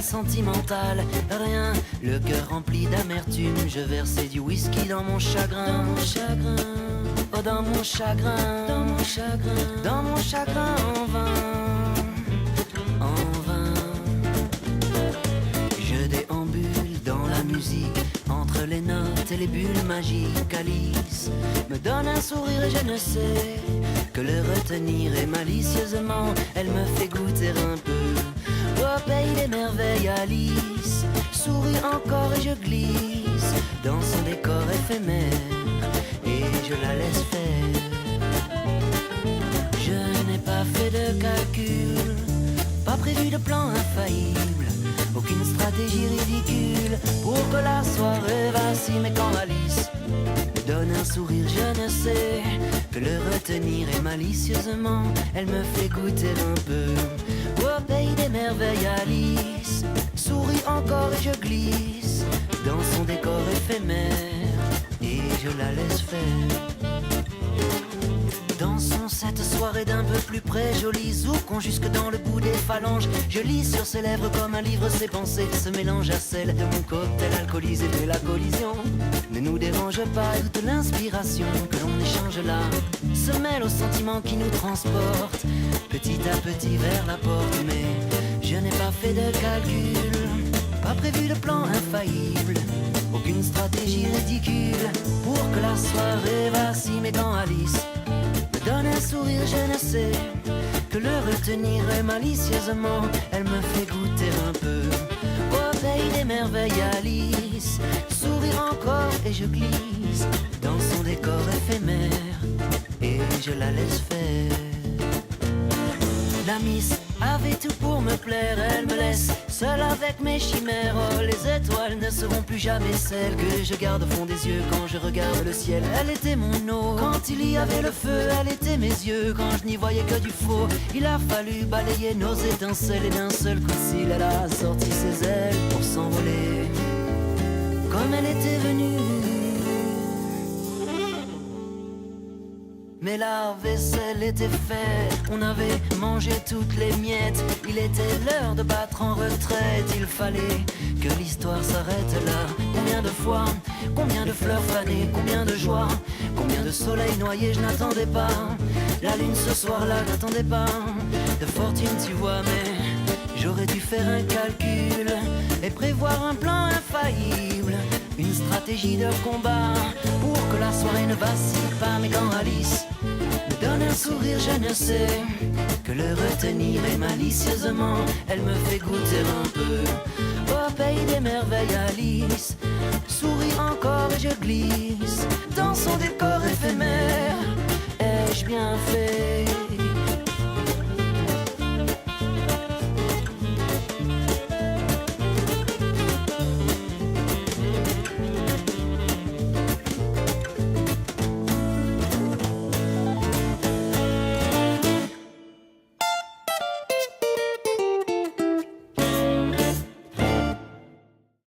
sentimental, rien, le cœur rempli d'amertume. Je versais du whisky dans mon chagrin, dans mon chagrin, oh dans mon chagrin, dans mon chagrin, dans mon chagrin en vain, en vain. Je déambule dans la musique, entre les notes et les bulles magiques. Alice me donne un sourire et je ne sais que le retenir. Et malicieusement, elle me fait goûter un peu au pays des merveilles. Alice sourit encore et je glisse dans son décor éphémère et je la laisse faire. Je n'ai pas fait de calcul, pas prévu de plan infaillible, aucune stratégie ridicule pour que la soirée vacille. Mais quand Alice me donne un sourire, je ne sais que le retenir. Et malicieusement, elle me fait goûter un peu au pays des merveilles. Alice sourit encore et je glisse dans son décor éphémère et je la laisse faire. Dansons cette soirée d'un peu plus près, jolie zoukon jusque dans le bout des phalanges. Je lis sur ses lèvres comme un livre ses pensées, se mélange à celle de mon cocktail alcoolisé. Mais la collision ne nous dérange pas, toute l'inspiration que l'on échange là se mêle aux sentiments qui nous transportent petit à petit vers la porte. Mais je n'ai pas fait de calcul, pas prévu de plan infaillible, aucune stratégie ridicule pour que la soirée vacille. Mais quand Alice me donne un sourire, je ne sais que le retenir. Et malicieusement, elle me fait goûter un peu au pays des merveilles. Alice sourit encore et je glisse dans son décor éphémère et je la laisse faire. La miss avait tout pour me plaire, elle me laisse seule avec mes chimères. Oh, les étoiles ne seront plus jamais celles que je garde au fond des yeux quand je regarde le ciel. Elle était mon eau quand il y avait le feu, elle était mes yeux quand je n'y voyais que du faux. Il a fallu balayer nos étincelles et d'un seul coup de cil, elle a sorti ses ailes pour s'envoler comme elle était venue. Mais la vaisselle était faite, on avait mangé toutes les miettes. Il était l'heure de battre en retraite, il fallait que l'histoire s'arrête là. Combien de fois, combien de fleurs fanées, combien de joie, combien de soleil noyé, je n'attendais pas. La lune ce soir-là, je n'attendais pas de fortune, tu vois, mais j'aurais dû faire un calcul et prévoir un plan infaillible, une stratégie de combat pour que la soirée ne vacille pas. Mais quand Alice me donne un sourire, je ne sais que le retenir. Et malicieusement, elle me fait goûter un peu au pays des merveilles. Alice sourit encore et je glisse dans son décor